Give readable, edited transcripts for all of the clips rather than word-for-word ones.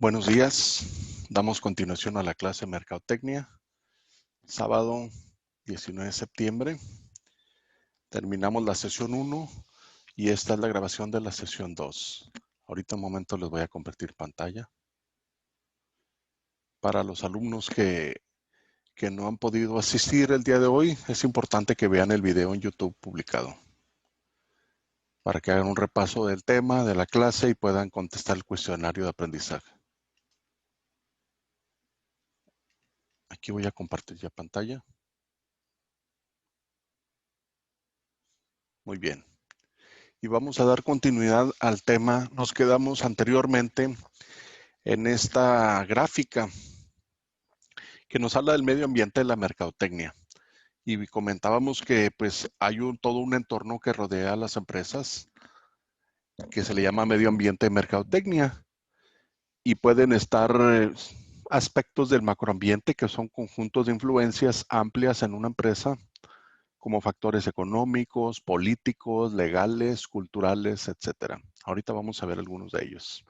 Buenos días. Damos continuación a la clase Mercadotecnia. Sábado 19 de septiembre. Terminamos la sesión 1 y esta es la grabación de la sesión 2. Ahorita un momento les voy a compartir pantalla. Para los alumnos que no han podido asistir el día de hoy, es importante que vean el video en YouTube publicado para que hagan un repaso del tema de la clase y puedan contestar el cuestionario de aprendizaje. Aquí voy a compartir ya pantalla. Muy bien. Y vamos a dar continuidad al tema. Nos quedamos anteriormente en esta gráfica que nos habla del medio ambiente de la mercadotecnia. Y comentábamos que pues hay todo un entorno que rodea a las empresas que se le llama medio ambiente de mercadotecnia. Y pueden estar aspectos del macroambiente que son conjuntos de influencias amplias en una empresa, como factores económicos, políticos, legales, culturales, etcétera. Ahorita vamos a ver algunos de ellos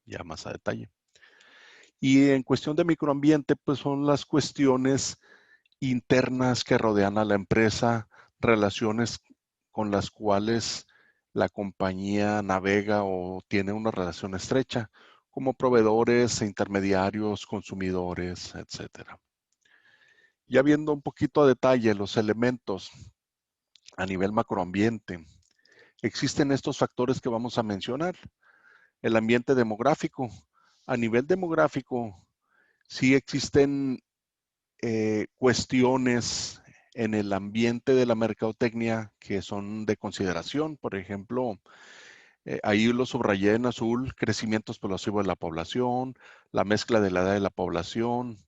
ya más a detalle. Y en cuestión de microambiente, pues son las cuestiones internas que rodean a la empresa, relaciones con las cuales la compañía navega o tiene una relación estrecha, como proveedores, intermediarios, consumidores, etcétera. Ya viendo un poquito a detalle los elementos a nivel macroambiente, existen estos factores que vamos a mencionar. El ambiente demográfico. A nivel demográfico, sí existen cuestiones en el ambiente de la mercadotecnia que son de consideración. Por ejemplo, ahí lo subrayé en azul: crecimiento explosivo de la población, la mezcla de la edad de la población,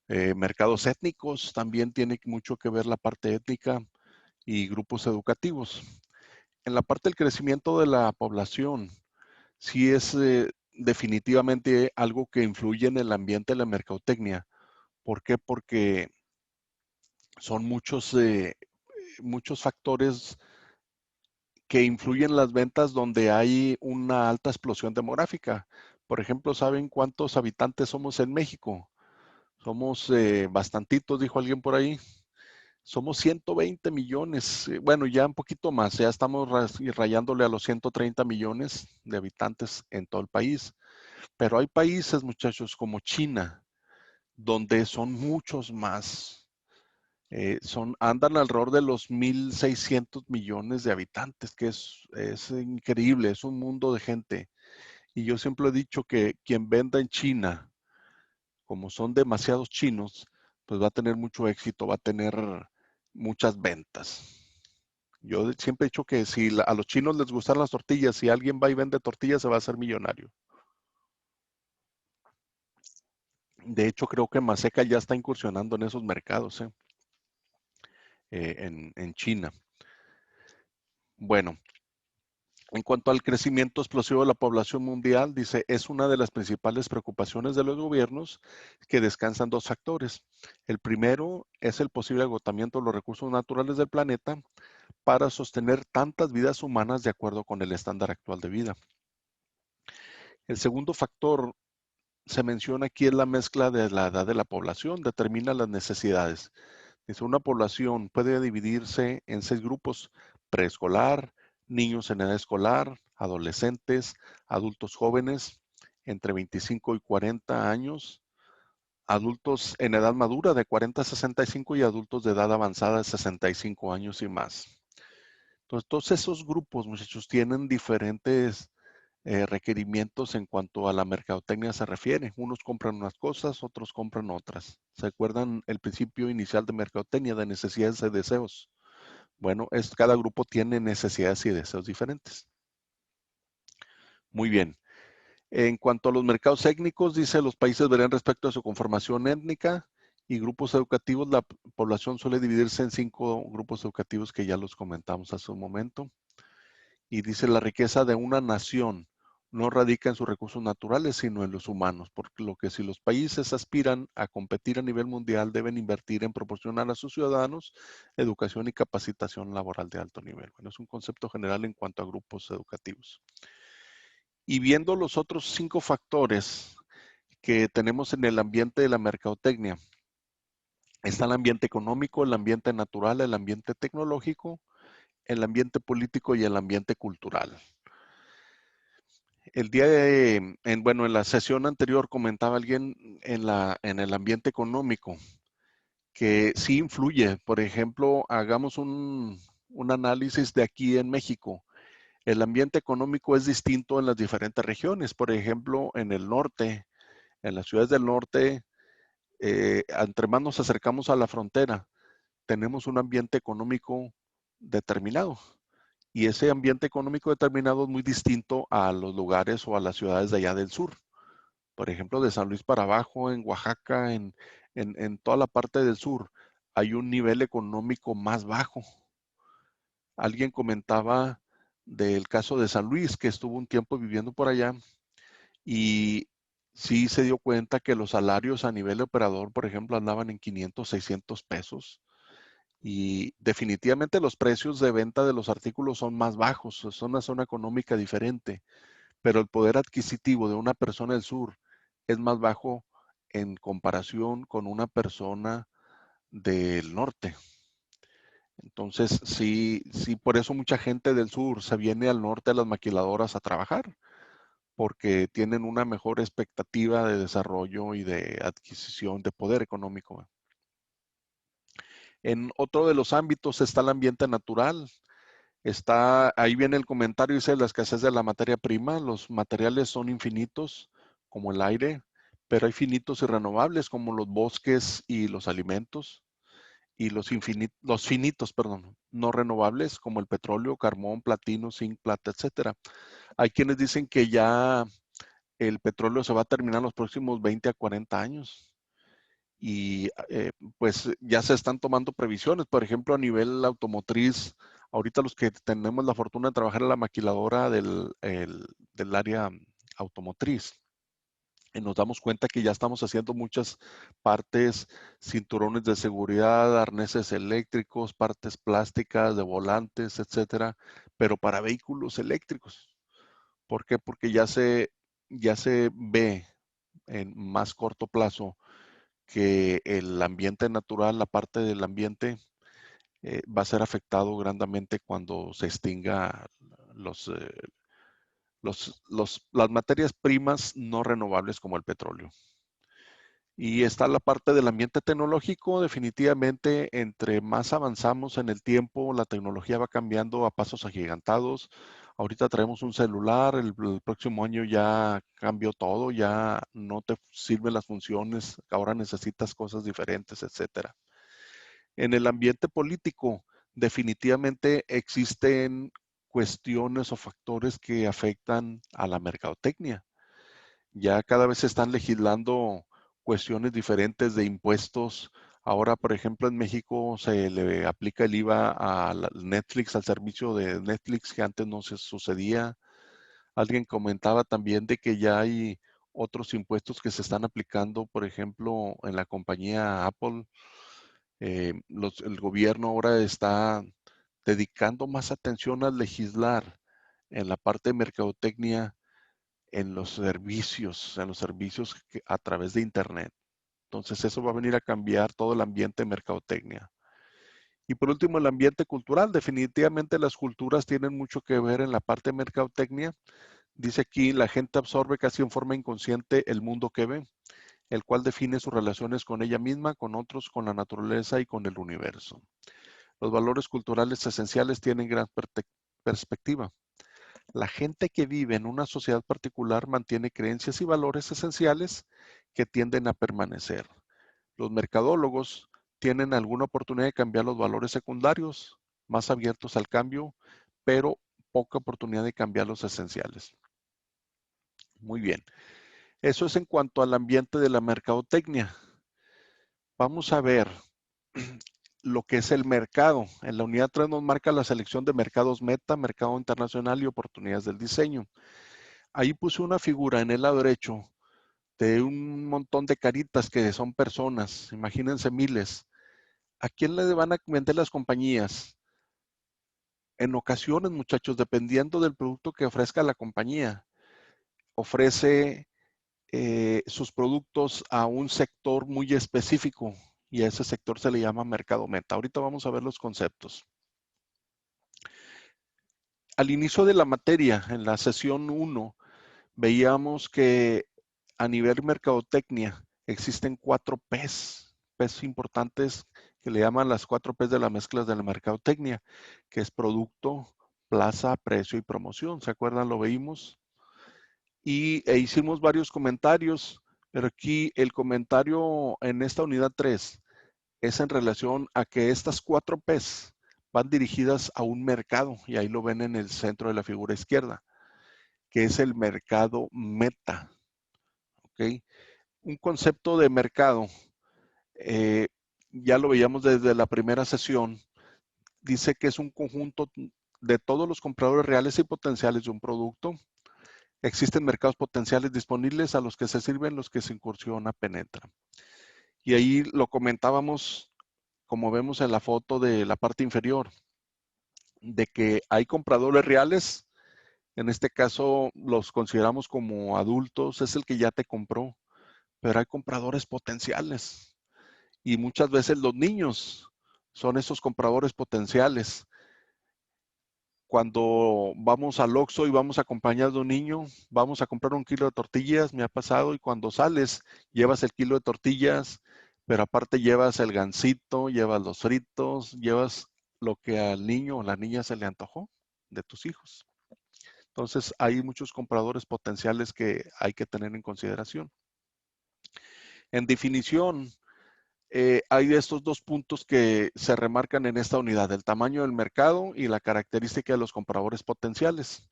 mercados étnicos, también tiene mucho que ver la parte étnica, y grupos educativos. En la parte del crecimiento de la población, sí es definitivamente algo que influye en el ambiente de la mercadotecnia. ¿Por qué? Porque son muchos factores que influyen en las ventas donde hay una alta explosión demográfica. Por ejemplo, ¿saben cuántos habitantes somos en México? Somos bastantitos, dijo alguien por ahí. Somos 120 millones, bueno, ya un poquito más, ya estamos rayándole a los 130 millones de habitantes en todo el país. Pero hay países, muchachos, como China, donde son muchos más. Andan alrededor de los 1.600 millones de habitantes, que es increíble, es un mundo de gente. Y yo siempre he dicho que quien venda en China, como son demasiados chinos, pues va a tener mucho éxito, va a tener muchas ventas. Yo siempre he dicho que si a los chinos les gustan las tortillas, si alguien va y vende tortillas, se va a hacer millonario. De hecho, creo que Maseca ya está incursionando en esos mercados, en China. Bueno, en cuanto al crecimiento explosivo de la población mundial, dice, es una de las principales preocupaciones de los gobiernos, que descansan dos factores. El primero es el posible agotamiento de los recursos naturales del planeta para sostener tantas vidas humanas de acuerdo con el estándar actual de vida. El segundo factor se menciona aquí es la mezcla de la edad de la población, determina las necesidades. Dice, una población puede dividirse en 6 grupos: preescolar, niños en edad escolar, adolescentes, adultos jóvenes entre 25 y 40 años, adultos en edad madura de 40 a 65 y adultos de edad avanzada de 65 años y más. Entonces, todos esos grupos, muchachos, tienen diferentes requerimientos en cuanto a la mercadotecnia se refiere. Unos compran unas cosas, otros compran otras. ¿Se acuerdan el principio inicial de mercadotecnia, de necesidades y deseos? Bueno, cada grupo tiene necesidades y deseos diferentes. Muy bien. En cuanto a los mercados étnicos, dice, los países verán respecto a su conformación étnica y grupos educativos. La población suele dividirse en 5 grupos educativos que ya los comentamos hace un momento. Y dice, la riqueza de una nación no radica en sus recursos naturales, sino en los humanos, por lo que si los países aspiran a competir a nivel mundial, deben invertir en proporcionar a sus ciudadanos educación y capacitación laboral de alto nivel. Bueno, es un concepto general en cuanto a grupos educativos. Y viendo los otros 5 factores que tenemos en el ambiente de la mercadotecnia. Está el ambiente económico, el ambiente natural, el ambiente tecnológico, el ambiente político y el ambiente cultural. El día bueno, en la sesión anterior comentaba alguien en el ambiente económico que sí influye. Por ejemplo, hagamos un análisis de aquí en México. El ambiente económico es distinto en las diferentes regiones. Por ejemplo, en el norte, en las ciudades del norte, entre más nos acercamos a la frontera, tenemos un ambiente económico determinado. Y ese ambiente económico determinado es muy distinto a los lugares o a las ciudades de allá del sur. Por ejemplo, de San Luis para abajo, en Oaxaca, en toda la parte del sur, hay un nivel económico más bajo. Alguien comentaba del caso de San Luis, que estuvo un tiempo viviendo por allá y sí se dio cuenta que los salarios a nivel de operador, por ejemplo, andaban en 500, 600 pesos. Y definitivamente los precios de venta de los artículos son más bajos, es una zona económica diferente, pero el poder adquisitivo de una persona del sur es más bajo en comparación con una persona del norte. Entonces, sí, sí, por eso mucha gente del sur se viene al norte a las maquiladoras a trabajar, porque tienen una mejor expectativa de desarrollo y de adquisición de poder económico. En otro de los ámbitos está el ambiente natural. Ahí viene el comentario, dice la escasez de la materia prima. Los materiales son infinitos, como el aire, pero hay finitos y renovables, como los bosques y los alimentos. Y los finitos, perdón, no renovables, como el petróleo, carbón, platino, zinc, plata, etcétera. Hay quienes dicen que ya el petróleo se va a terminar en los próximos 20 a 40 años. Y pues ya se están tomando previsiones, por ejemplo, a nivel automotriz. Ahorita los que tenemos la fortuna de trabajar en la maquiladora del área automotriz, y nos damos cuenta que ya estamos haciendo muchas partes, cinturones de seguridad, arneses eléctricos, partes plásticas de volantes, etcétera, pero para vehículos eléctricos. ¿Por qué? Porque ya se ve en más corto plazo que el ambiente natural, la parte del ambiente, va a ser afectado grandemente cuando se extinga los, eh, las materias primas no renovables como el petróleo. Y está la parte del ambiente tecnológico. Definitivamente, entre más avanzamos en el tiempo, la tecnología va cambiando a pasos agigantados. Ahorita traemos un celular, el próximo año ya cambió todo, ya no te sirven las funciones, ahora necesitas cosas diferentes, etcétera. En el ambiente político, definitivamente existen cuestiones o factores que afectan a la mercadotecnia. Ya cada vez se están legislando cuestiones diferentes de impuestos. Ahora, por ejemplo, en México se le aplica el IVA a Netflix, al servicio de Netflix, que antes no se sucedía. Alguien comentaba también de que ya hay otros impuestos que se están aplicando, por ejemplo, en la compañía Apple. El gobierno ahora está dedicando más atención a legislar en la parte de mercadotecnia en los servicios a través de Internet. Entonces eso va a venir a cambiar todo el ambiente de mercadotecnia. Y por último, el ambiente cultural. Definitivamente las culturas tienen mucho que ver en la parte de mercadotecnia. Dice aquí, la gente absorbe casi en forma inconsciente el mundo que ve, el cual define sus relaciones con ella misma, con otros, con la naturaleza y con el universo. Los valores culturales esenciales tienen gran perspectiva. La gente que vive en una sociedad particular mantiene creencias y valores esenciales que tienden a permanecer. Los mercadólogos tienen alguna oportunidad de cambiar los valores secundarios, más abiertos al cambio, pero poca oportunidad de cambiar los esenciales. Muy bien. Eso es en cuanto al ambiente de la mercadotecnia. Vamos a ver lo que es el mercado. En la unidad 3 nos marca la selección de mercados meta, mercado internacional y oportunidades del diseño. Ahí puse una figura en el lado derecho de un montón de caritas que son personas, imagínense miles. ¿A quién le van a vender las compañías? En ocasiones, muchachos, dependiendo del producto que ofrezca la compañía, ofrece sus productos a un sector muy específico y a ese sector se le llama mercado meta. Ahorita vamos a ver los conceptos. Al inicio de la materia, en la sesión 1, veíamos que a nivel mercadotecnia existen 4 P's, P's importantes que le llaman las 4 P's de la mezcla de la mercadotecnia, que es producto, plaza, precio y promoción. ¿Se acuerdan? Lo veíamos. E hicimos varios comentarios, pero aquí el comentario en esta unidad 3 es en relación a que estas 4 P's van dirigidas a un mercado, y ahí lo ven en el centro de la figura izquierda, que es el mercado meta. ¿Ok? Un concepto de mercado, eh, ya lo veíamos desde la primera sesión, dice que es un conjunto de todos los compradores reales y potenciales de un producto. Existen mercados potenciales disponibles a los que se sirven, los que se incursiona, penetra. Y ahí lo comentábamos, como vemos en la foto de la parte inferior, de que hay compradores reales, en este caso los consideramos como adultos, es el que ya te compró, pero hay compradores potenciales. Y muchas veces los niños son esos compradores potenciales. Cuando vamos al Oxxo y vamos acompañados de un niño, vamos a comprar 1 kilo de tortillas, me ha pasado, y cuando sales llevas el kilo de tortillas, pero aparte llevas el gansito, llevas los fritos, llevas lo que al niño o la niña se le antojó de tus hijos. Entonces hay muchos compradores potenciales que hay que tener en consideración. En definición, hay de estos 2 puntos que se remarcan en esta unidad, el tamaño del mercado y la característica de los compradores potenciales.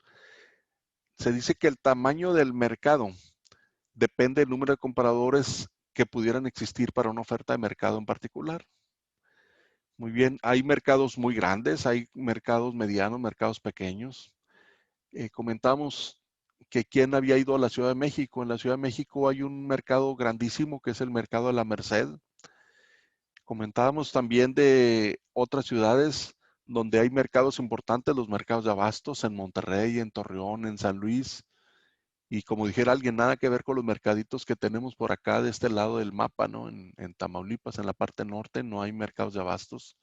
Se dice que el tamaño del mercado depende del número de compradores que pudieran existir para una oferta de mercado en particular. Muy bien, hay mercados muy grandes, hay mercados medianos, mercados pequeños. Comentamos que quién había ido a la Ciudad de México. En la Ciudad de México hay un mercado grandísimo que es el mercado de la Merced. Comentábamos también de otras ciudades donde hay mercados importantes, los mercados de abastos en Monterrey, en Torreón, en San Luis. Y como dijera alguien, nada que ver con los mercaditos que tenemos por acá de este lado del mapa, ¿no? En Tamaulipas, en la parte norte, no hay mercados de abastos.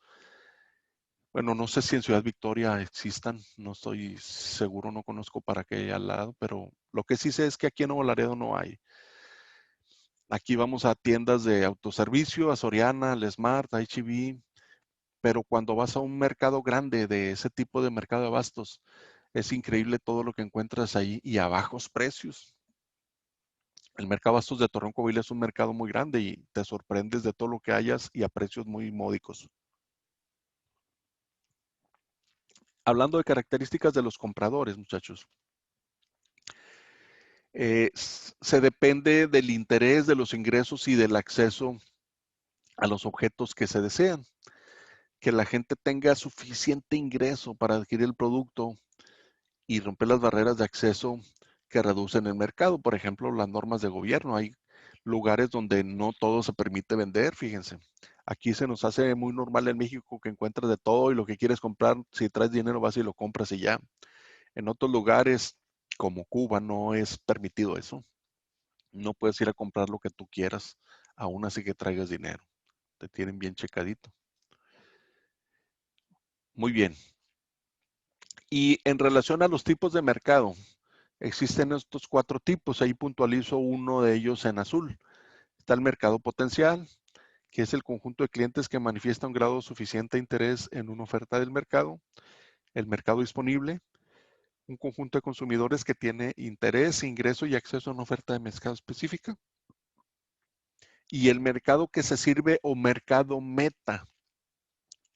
Bueno, no sé si en Ciudad Victoria existan, no estoy seguro, no conozco para qué al lado, pero lo que sí sé es que aquí en Nuevo Laredo no hay. Aquí vamos a tiendas de autoservicio, a Soriana, al Smart, a H-E-B, pero cuando vas a un mercado grande de ese tipo de mercado de abastos, es increíble todo lo que encuentras ahí y a bajos precios. El mercado de abastos de Torreón, Coahuila es un mercado muy grande y te sorprendes de todo lo que hayas y a precios muy módicos. Hablando de características de los compradores, muchachos, se depende del interés, de los ingresos y del acceso a los objetos que se desean. Que la gente tenga suficiente ingreso para adquirir el producto y romper las barreras de acceso que reducen el mercado. Por ejemplo, las normas de gobierno. Hay lugares donde no todo se permite vender, fíjense. Aquí se nos hace muy normal en México que encuentres de todo y lo que quieres comprar, si traes dinero vas y lo compras y ya. En otros lugares, como Cuba, no es permitido eso. No puedes ir a comprar lo que tú quieras, aún así que traigas dinero. Te tienen bien checadito. Muy bien. Y en relación a los tipos de mercado, existen estos 4 tipos. Ahí puntualizo uno de ellos en azul. Está el mercado potencial, que es el conjunto de clientes que manifiesta un grado suficiente de interés en una oferta del mercado. El mercado disponible, un conjunto de consumidores que tiene interés, ingreso y acceso a una oferta de mercado específica. Y el mercado que se sirve o mercado meta.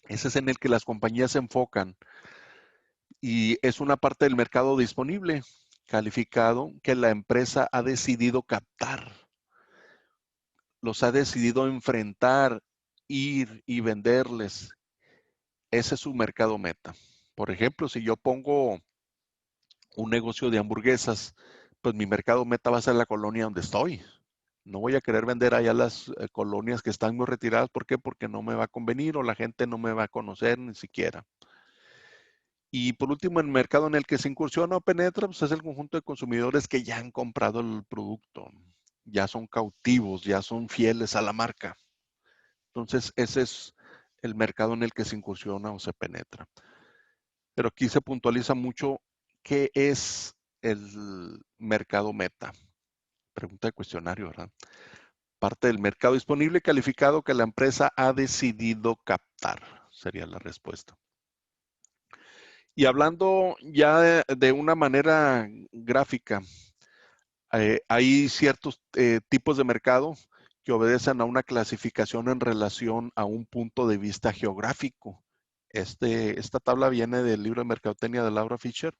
Ese es en el que las compañías se enfocan y es una parte del mercado disponible, calificado, que la empresa ha decidido captar, los ha decidido enfrentar, ir y venderles. Ese es su mercado meta. Por ejemplo, si yo pongo un negocio de hamburguesas, pues mi mercado meta va a ser la colonia donde estoy. No voy a querer vender allá las colonias que están muy retiradas. ¿Por qué? Porque no me va a convenir o la gente no me va a conocer ni siquiera. Y por último, el mercado en el que se incursiona o penetra, pues es el conjunto de consumidores que ya han comprado el producto. ya son cautivos, ya son fieles a la marca. Entonces, ese es el mercado en el que se incursiona o se penetra. Pero aquí se puntualiza mucho qué es el mercado meta. Pregunta de cuestionario, ¿verdad? Parte del mercado disponible y calificado que la empresa ha decidido captar, sería la respuesta. Y hablando ya de una manera gráfica, hay ciertos tipos de mercado que obedecen a una clasificación en relación a un punto de vista geográfico. Esta tabla viene del libro de Mercadotecnia de Laura Fisher.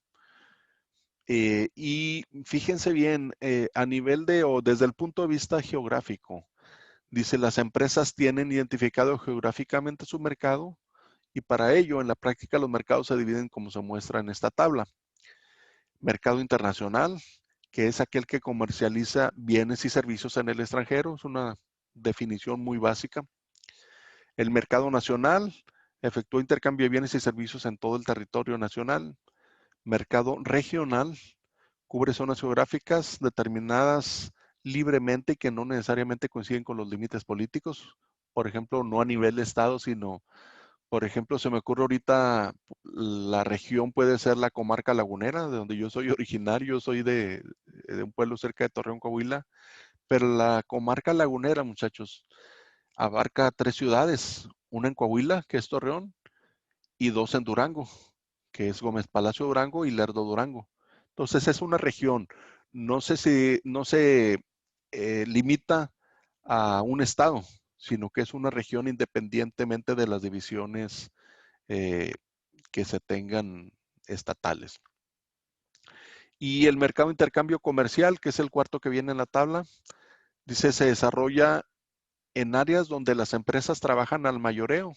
Y fíjense bien, a nivel o desde el punto de vista geográfico, dice, las empresas tienen identificado geográficamente su mercado y para ello, en la práctica, los mercados se dividen como se muestra en esta tabla. Mercado internacional, que es aquel que comercializa bienes y servicios en el extranjero, es una definición muy básica. El mercado nacional, efectúa intercambio de bienes y servicios en todo el territorio nacional. Mercado regional, cubre zonas geográficas determinadas libremente y que no necesariamente coinciden con los límites políticos. Por ejemplo, no a nivel de estado, sino, por ejemplo, se me ocurre ahorita, la región puede ser la comarca lagunera, de donde yo soy originario, soy de un pueblo cerca de Torreón, Coahuila, pero la comarca lagunera, muchachos, abarca 3 ciudades, una en Coahuila, que es Torreón, y 2 en Durango, que es Gómez Palacio Durango y Lerdo Durango. Entonces es una región, no se limita a un estado, sino que es una región independientemente de las divisiones eh, que se tengan estatales. Y el mercado de intercambio comercial, que es el cuarto que viene en la tabla, dice se desarrolla en áreas donde las empresas trabajan al mayoreo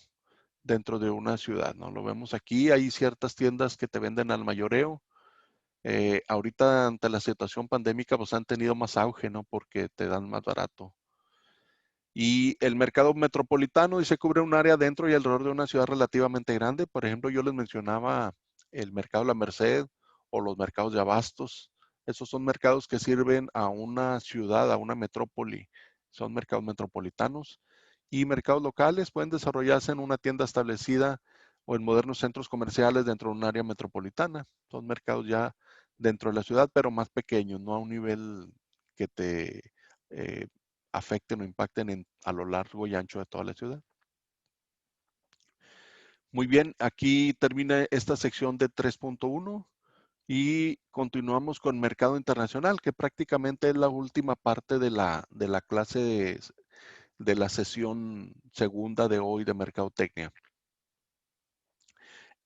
dentro de una ciudad, ¿no? Lo vemos aquí, hay ciertas tiendas que te venden al mayoreo. Ahorita ante la situación pandémica pues han tenido más auge, ¿no? Porque te dan más barato. Y el mercado metropolitano dice cubre un área dentro y alrededor de una ciudad relativamente grande. Por ejemplo, yo les mencionaba el mercado La Merced o los mercados de abastos. Esos son mercados que sirven a una ciudad, a una metrópoli. Son mercados metropolitanos. Y mercados locales pueden desarrollarse en una tienda establecida o en modernos centros comerciales dentro de un área metropolitana. Son mercados ya dentro de la ciudad, pero más pequeños, no a un nivel que te eh, afecten o impacten a lo largo y ancho de toda la ciudad. Muy bien, aquí termina esta sección de 3.1 y continuamos con mercado internacional, que prácticamente es la última parte de la clase de la sesión segunda de hoy de mercadotecnia.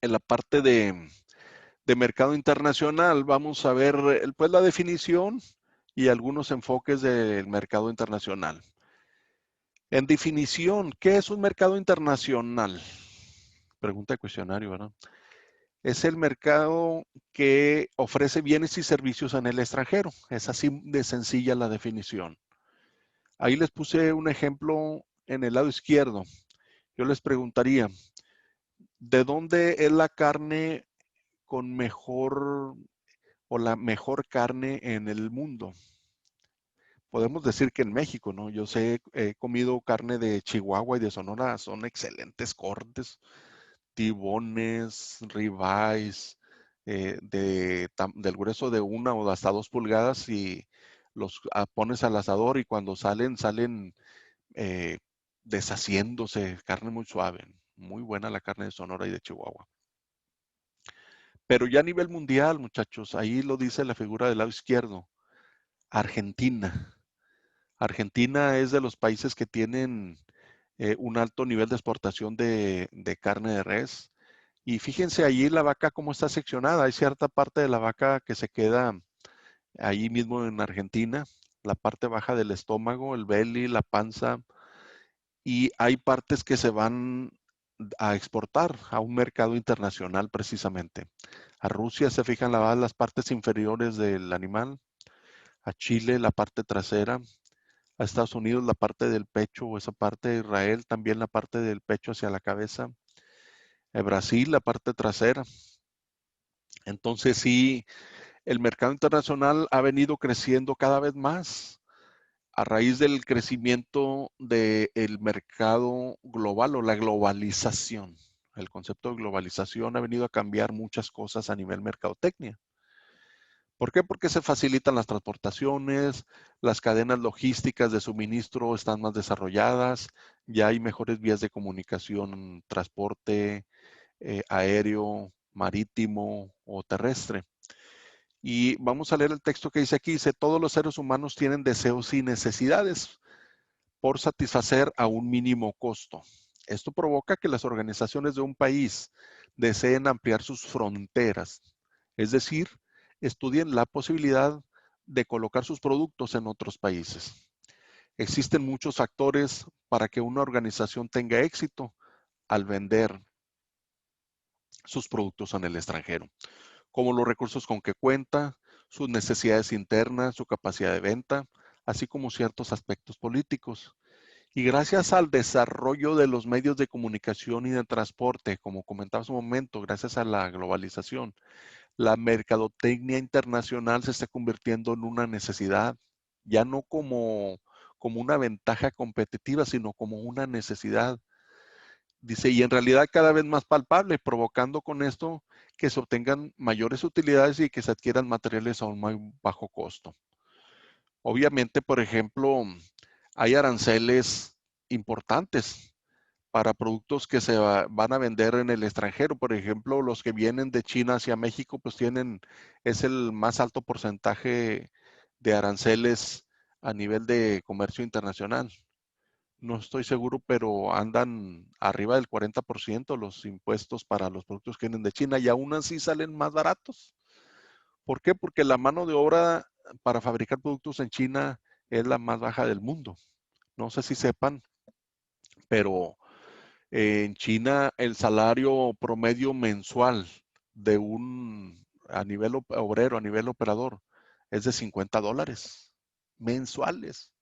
En la parte de mercado internacional vamos a ver pues la definición y algunos enfoques del mercado internacional. En definición, ¿qué es un mercado internacional? Pregunta de cuestionario, ¿verdad? Es el mercado que ofrece bienes y servicios en el extranjero. Es así de sencilla la definición. Ahí les puse un ejemplo en el lado izquierdo. Yo les preguntaría, ¿de dónde es la carne con mejor o la mejor carne en el mundo? Podemos decir que en México, ¿no? Yo sé, he comido carne de Chihuahua y de Sonora, son excelentes cortes, tibones, ribeyes, del grueso de 1 o hasta 2 pulgadas y los pones al asador y cuando salen eh, deshaciéndose, carne muy suave, muy buena la carne de Sonora y de Chihuahua. Pero ya a nivel mundial, muchachos, ahí lo dice la figura del lado izquierdo, Argentina. Argentina es de los países que tienen un alto nivel de exportación de carne de res. Y fíjense allí la vaca cómo está seccionada. Hay cierta parte de la vaca que se queda ahí mismo en Argentina, la parte baja del estómago, el belly, la panza. Y hay partes que se van a exportar a un mercado internacional precisamente. A Rusia se fijan las partes inferiores del animal, a Chile la parte trasera, a Estados Unidos la parte del pecho o esa parte de Israel también la parte del pecho hacia la cabeza, a Brasil la parte trasera. Entonces sí, el mercado internacional ha venido creciendo cada vez más a raíz del crecimiento del mercado global o la globalización. El concepto de globalización ha venido a cambiar muchas cosas a nivel mercadotecnia. ¿Por qué? Porque se facilitan las transportaciones, las cadenas logísticas de suministro están más desarrolladas, ya hay mejores vías de comunicación, transporte aéreo, marítimo o terrestre. Y vamos a leer el texto que dice aquí, dice, todos los seres humanos tienen deseos y necesidades por satisfacer a un mínimo costo. Esto provoca que las organizaciones de un país deseen ampliar sus fronteras, es decir, estudien la posibilidad de colocar sus productos en otros países. Existen muchos factores para que una organización tenga éxito al vender sus productos en el extranjero, como los recursos con que cuenta, sus necesidades internas, su capacidad de venta, así como ciertos aspectos políticos. Y gracias al desarrollo de los medios de comunicación y de transporte, como comentaba hace un momento, gracias a la globalización, la mercadotecnia internacional se está convirtiendo en una necesidad, ya no como una ventaja competitiva, sino como una necesidad. Dice, y en realidad cada vez más palpable, provocando con esto que se obtengan mayores utilidades y que se adquieran materiales a un más bajo costo. Obviamente, por ejemplo, hay aranceles importantes para productos que se van a vender en el extranjero. Por ejemplo, los que vienen de China hacia México, pues es el más alto porcentaje de aranceles a nivel de comercio internacional. No estoy seguro, pero andan arriba del 40% los impuestos para los productos que vienen de China y aún así salen más baratos. ¿Por qué? Porque la mano de obra para fabricar productos en China es la más baja del mundo. No sé si sepan, pero en China el salario promedio mensual de a nivel obrero, a nivel operador, es de $50 mensuales.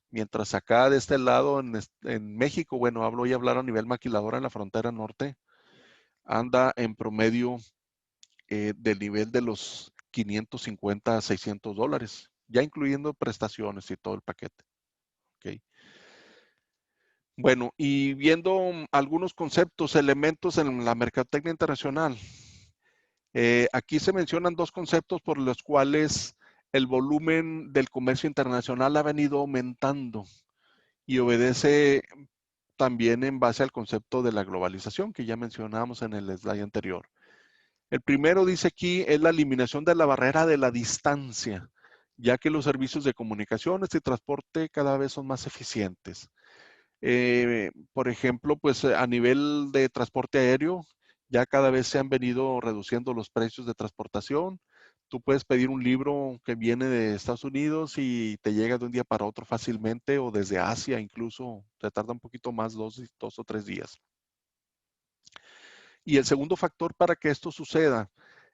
Mientras acá de este lado en México, bueno, voy a hablar a nivel maquiladora en la frontera norte, anda en promedio del nivel de los 550 a $600, ya incluyendo prestaciones y todo el paquete. Okay. Bueno, y viendo algunos conceptos, elementos en la mercadotecnia internacional, aquí se mencionan dos conceptos por los cuales el volumen del comercio internacional ha venido aumentando y obedece también en base al concepto de la globalización que ya mencionábamos en el slide anterior. El primero dice aquí es la eliminación de la barrera de la distancia, ya que los servicios de comunicaciones y transporte cada vez son más eficientes. Por ejemplo, pues a nivel de transporte aéreo, ya cada vez se han venido reduciendo los precios de transportación. Tú puedes pedir un libro que viene de Estados Unidos y te llega de un día para otro fácilmente, o desde Asia incluso, te tarda un poquito más, dos o 3 días. Y el segundo factor para que esto suceda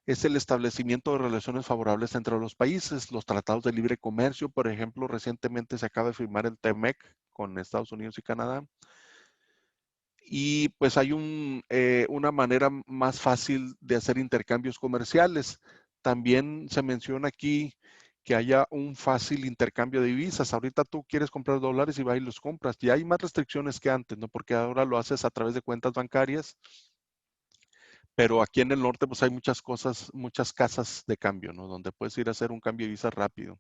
es el establecimiento de relaciones favorables entre los países, los tratados de libre comercio. Por ejemplo, recientemente se acaba de firmar el TEMEC con Estados Unidos y Canadá. Y pues hay una manera más fácil de hacer intercambios comerciales. También se menciona aquí que haya un fácil intercambio de divisas. Ahorita tú quieres comprar dólares y vas y los compras. Ya hay más restricciones que antes, ¿no? Porque ahora lo haces a través de cuentas bancarias, pero aquí en el norte pues hay muchas cosas, muchas casas de cambio, ¿no? Donde puedes ir a hacer un cambio de divisa rápido.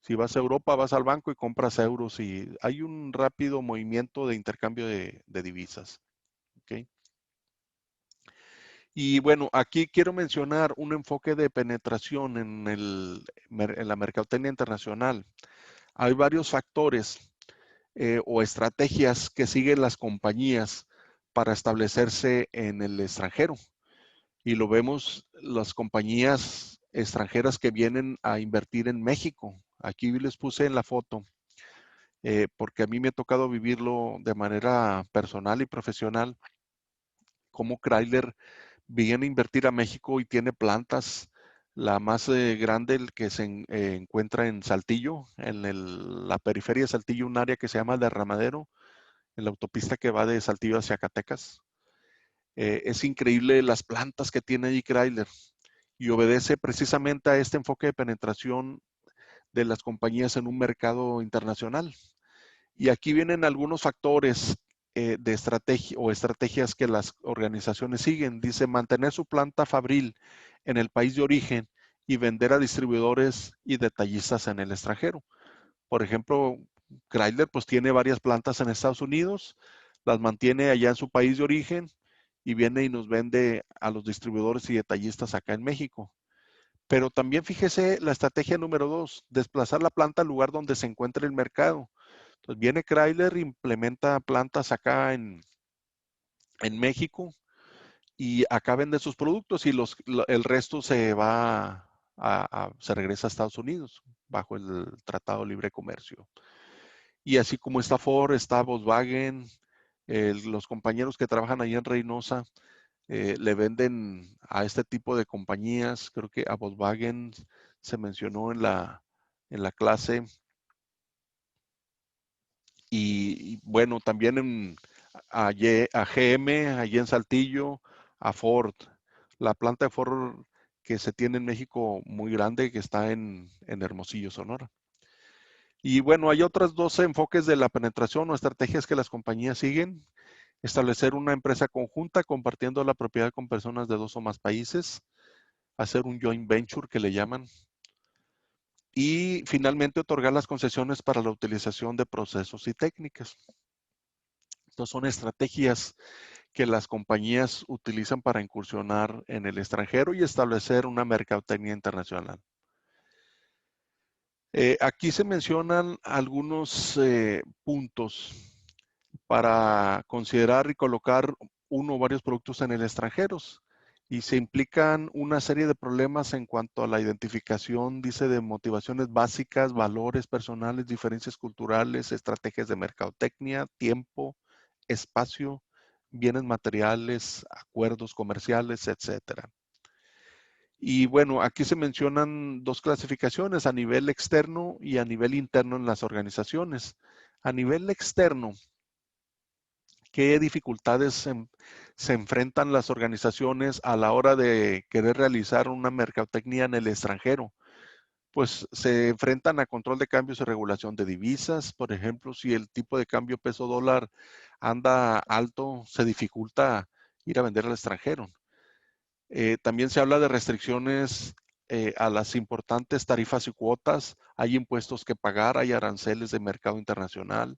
Si vas a Europa, vas al banco y compras euros y hay un rápido movimiento de intercambio de divisas. ¿Okay? Y bueno, aquí quiero mencionar un enfoque de penetración en la mercadotecnia internacional. Hay varios factores o estrategias que siguen las compañías para establecerse en el extranjero. Y lo vemos las compañías extranjeras que vienen a invertir en México. Aquí les puse en la foto, porque a mí me ha tocado vivirlo de manera personal y profesional, como Chrysler viene a invertir a México y tiene plantas. La más grande que se encuentra en Saltillo, en la periferia de Saltillo, un área que se llama Derramadero, en la autopista que va de Saltillo hacia Zacatecas. Es increíble las plantas que tiene allí Chrysler y obedece precisamente a este enfoque de penetración de las compañías en un mercado internacional. Y aquí vienen algunos factores de estrategia o estrategias que las organizaciones siguen. Dice mantener su planta fabril en el país de origen y vender a distribuidores y detallistas en el extranjero. Por ejemplo, Chrysler pues tiene varias plantas en Estados Unidos, las mantiene allá en su país de origen y viene y nos vende a los distribuidores y detallistas acá en México. Pero también fíjese la estrategia número 2, desplazar la planta al lugar donde se encuentre el mercado. Entonces viene Chrysler, implementa plantas acá en México y acá vende sus productos y el resto se va se regresa a Estados Unidos bajo el Tratado de Libre Comercio. Y así como está Ford, está Volkswagen, los compañeros que trabajan ahí en Reynosa le venden a este tipo de compañías, creo que a Volkswagen se mencionó en la clase, y bueno, también a GM, allí en Saltillo, a Ford, la planta de Ford que se tiene en México muy grande, que está en Hermosillo, Sonora. Y bueno, hay otros dos enfoques de la penetración o estrategias que las compañías siguen. Establecer una empresa conjunta compartiendo la propiedad con personas de 2 o más países. Hacer un joint venture que le llaman. Y finalmente otorgar las concesiones para la utilización de procesos y técnicas. Estas son estrategias que las compañías utilizan para incursionar en el extranjero y establecer una mercadotecnia internacional. Aquí se mencionan algunos puntos para considerar y colocar uno o varios productos en el extranjero. Y se implican una serie de problemas en cuanto a la identificación, dice, de motivaciones básicas, valores personales, diferencias culturales, estrategias de mercadotecnia, tiempo, espacio, bienes materiales, acuerdos comerciales, etcétera. Y bueno, aquí se mencionan dos clasificaciones, a nivel externo y a nivel interno en las organizaciones. A nivel externo, ¿qué dificultades se enfrentan las organizaciones a la hora de querer realizar una mercadotecnia en el extranjero? Pues se enfrentan a control de cambios y regulación de divisas. Por ejemplo, si el tipo de cambio peso dólar anda alto, se dificulta ir a vender al extranjero. También se habla de restricciones a las importantes tarifas y cuotas. Hay impuestos que pagar, hay aranceles de mercado internacional.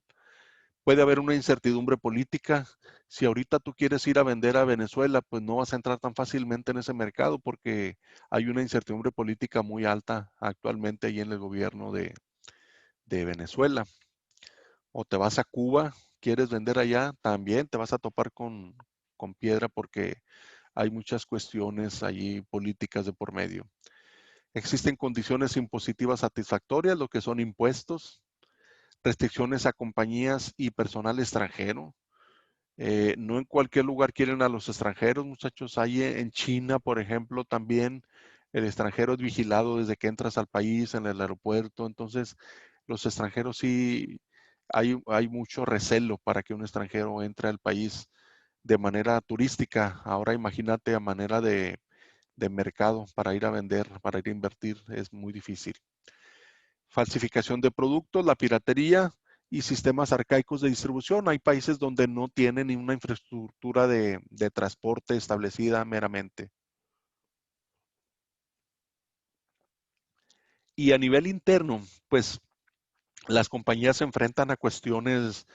Puede haber una incertidumbre política. Si ahorita tú quieres ir a vender a Venezuela, pues no vas a entrar tan fácilmente en ese mercado porque hay una incertidumbre política muy alta actualmente ahí en el gobierno de Venezuela. O te vas a Cuba, quieres vender allá, también te vas a topar con piedra porque hay muchas cuestiones allí políticas de por medio. Existen condiciones impositivas satisfactorias, lo que son impuestos, restricciones a compañías y personal extranjero. No en cualquier lugar quieren a los extranjeros, muchachos. Hay en China, por ejemplo, también el extranjero es vigilado desde que entras al país, en el aeropuerto. Entonces, los extranjeros sí, hay mucho recelo para que un extranjero entre al país de manera turística. Ahora imagínate a manera de mercado para ir a vender, para ir a invertir, es muy difícil. Falsificación de productos, la piratería y sistemas arcaicos de distribución. Hay países donde no tienen ni una infraestructura de transporte establecida meramente. Y a nivel interno, pues las compañías se enfrentan a cuestiones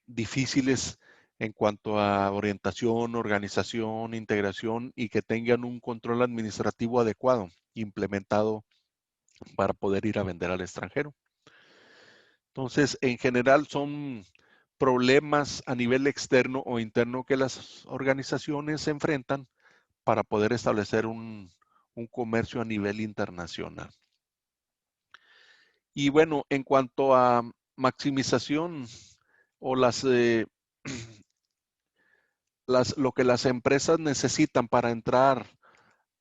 difíciles en cuanto a orientación, organización, integración y que tengan un control administrativo adecuado implementado para poder ir a vender al extranjero. Entonces, en general son problemas a nivel externo o interno que las organizaciones se enfrentan para poder establecer un comercio a nivel internacional. Y bueno, en cuanto a maximización o lo que las empresas necesitan para entrar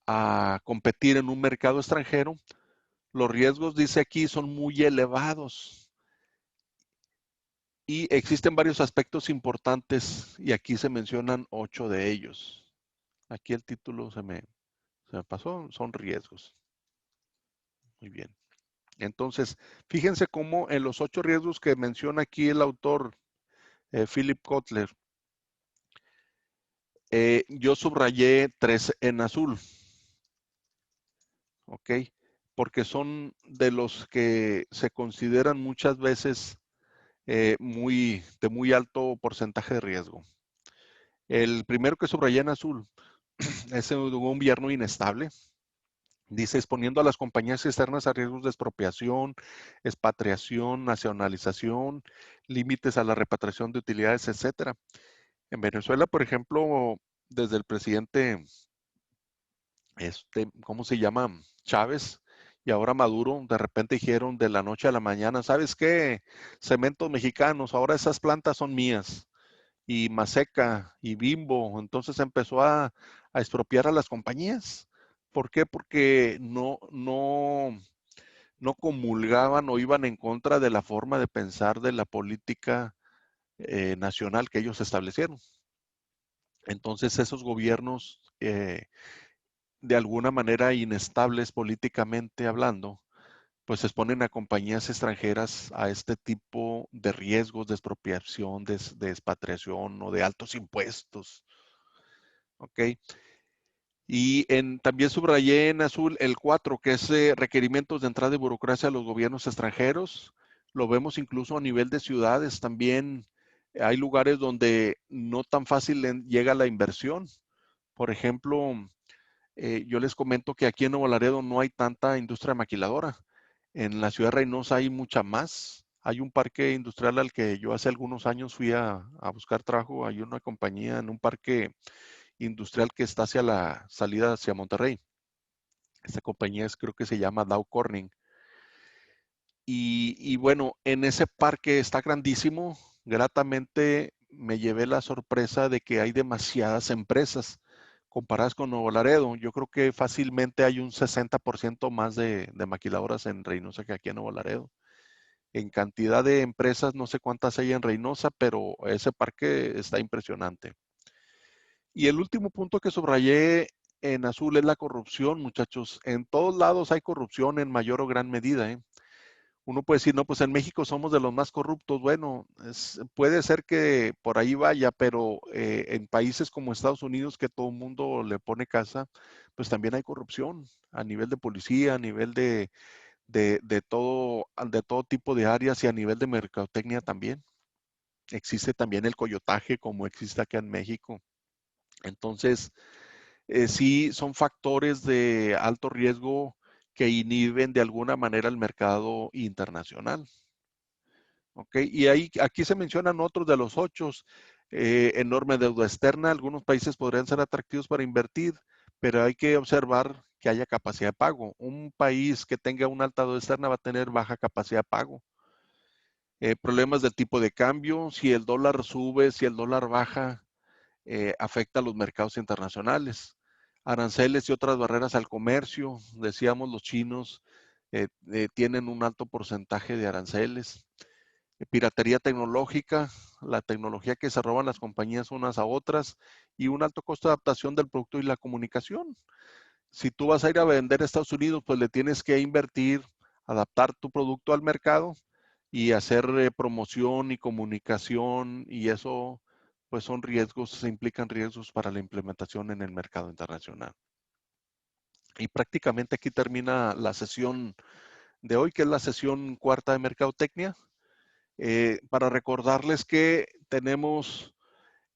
a competir en un mercado extranjero, los riesgos, dice aquí, son muy elevados. Y existen varios aspectos importantes y aquí se mencionan 8 de ellos. Aquí el título se me pasó, son riesgos. Muy bien. Entonces, fíjense cómo en los 8 riesgos que menciona aquí el autor, Philip Kotler, yo subrayé 3 en azul, ¿ok? Porque son de los que se consideran muchas veces de muy alto porcentaje de riesgo. El primero que subrayé en azul es un gobierno inestable. Dice, exponiendo a las compañías externas a riesgos de expropiación, expatriación, nacionalización, límites a la repatriación de utilidades, etcétera. En Venezuela, por ejemplo, desde el presidente, ¿cómo se llama? Chávez, y ahora Maduro, de repente dijeron de la noche a la mañana, ¿sabes qué? Cementos mexicanos, ahora esas plantas son mías. Y Maseca y Bimbo, entonces empezó a expropiar a las compañías. ¿Por qué? Porque no comulgaban o iban en contra de la forma de pensar de la política nacional que ellos establecieron. Entonces esos gobiernos, de alguna manera inestables políticamente hablando, pues exponen a compañías extranjeras a este tipo de riesgos de expropiación, de expatriación o de altos impuestos. ¿Ok? Y también subrayé en azul el 4, que es requerimientos de entrada de burocracia a los gobiernos extranjeros. Lo vemos incluso a nivel de ciudades. También hay lugares donde no tan fácil llega la inversión. Por ejemplo, yo les comento que aquí en Nuevo Laredo no hay tanta industria maquiladora. En la ciudad de Reynosa hay mucha más. Hay un parque industrial al que yo hace algunos años fui a buscar trabajo. Hay una compañía en un parque industrial que está hacia la salida hacia Monterrey. Esta compañía creo que se llama Dow Corning. Y bueno, en ese parque está grandísimo. Gratamente me llevé la sorpresa de que hay demasiadas empresas comparadas con Nuevo Laredo. Yo creo que fácilmente hay un 60% más de maquiladoras en Reynosa que aquí en Nuevo Laredo. En cantidad de empresas, no sé cuántas hay en Reynosa, pero ese parque está impresionante. Y el último punto que subrayé en azul es la corrupción, muchachos. En todos lados hay corrupción en mayor o gran medida, ¿eh? Uno puede decir, no, pues en México somos de los más corruptos. Bueno, puede ser que por ahí vaya, pero en países como Estados Unidos, que todo el mundo le pone casa, pues también hay corrupción a nivel de policía, a nivel de todo tipo de áreas y a nivel de mercadotecnia también. Existe también el coyotaje como existe acá en México. Entonces, sí son factores de alto riesgo que inhiben de alguna manera el mercado internacional. ¿Ok? Y aquí se mencionan otros de los 8, enorme deuda externa, algunos países podrían ser atractivos para invertir, pero hay que observar que haya capacidad de pago. Un país que tenga una alta deuda externa va a tener baja capacidad de pago. Problemas del tipo de cambio, si el dólar sube, si el dólar baja, afecta a los mercados internacionales. Aranceles y otras barreras al comercio, decíamos los chinos tienen un alto porcentaje de aranceles. Piratería tecnológica, la tecnología que se roban las compañías unas a otras y un alto costo de adaptación del producto y la comunicación. Si tú vas a ir a vender a Estados Unidos, pues le tienes que invertir, adaptar tu producto al mercado y hacer promoción y comunicación y eso pues son riesgos, se implican riesgos para la implementación en el mercado internacional. Y prácticamente aquí termina la sesión de hoy, que es la sesión cuarta de Mercadotecnia. Para recordarles que tenemos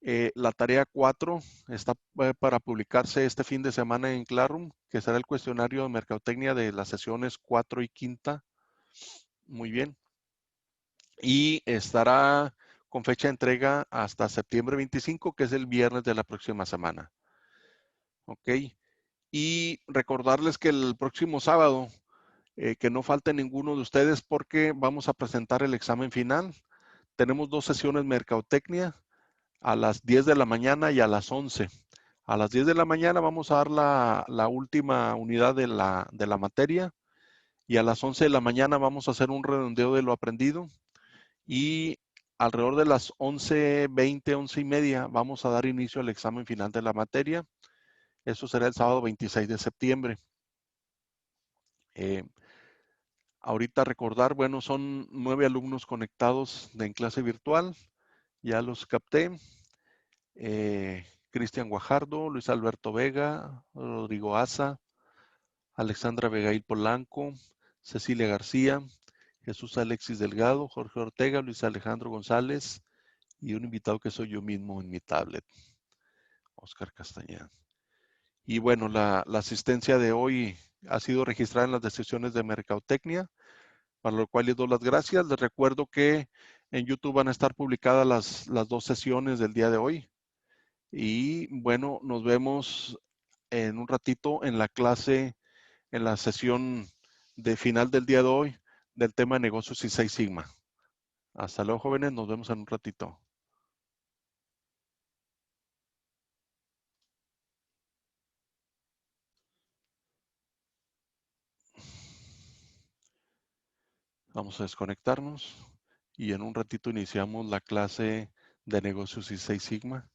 la tarea 4, está para publicarse este fin de semana en Classroom, que será el cuestionario de Mercadotecnia de las sesiones 4 y quinta. Muy bien. Y estará con fecha de entrega hasta septiembre 25, que es el viernes de la próxima semana. Ok. Y recordarles que el próximo sábado, que no falte ninguno de ustedes porque vamos a presentar el examen final. Tenemos 2 sesiones Mercadotecnia a las 10 de la mañana y a las 11. A las 10 de la mañana vamos a dar la última unidad de la materia y a las 11 de la mañana vamos a hacer un redondeo de lo aprendido y alrededor de las 11:20, 11:30 vamos a dar inicio al examen final de la materia. Eso será el sábado 26 de septiembre. Eh, Ahorita recordar, bueno, son 9 alumnos conectados en clase virtual. Ya los capté. Cristian Guajardo, Luis Alberto Vega, Rodrigo Asa, Alexandra Vegail Polanco, Cecilia García, Jesús Alexis Delgado, Jorge Ortega, Luis Alejandro González y un invitado que soy yo mismo en mi tablet, Oscar Castañeda. Y bueno, la asistencia de hoy ha sido registrada en las decisiones de Mercadotecnia, para lo cual les doy las gracias. Les recuerdo que en YouTube van a estar publicadas las 2 sesiones del día de hoy. Y bueno, nos vemos en un ratito en la clase, en la sesión de final del día de hoy del tema de negocios y 6 Sigma. Hasta luego, jóvenes, nos vemos en un ratito. Vamos a desconectarnos y en un ratito iniciamos la clase de negocios y 6 Sigma.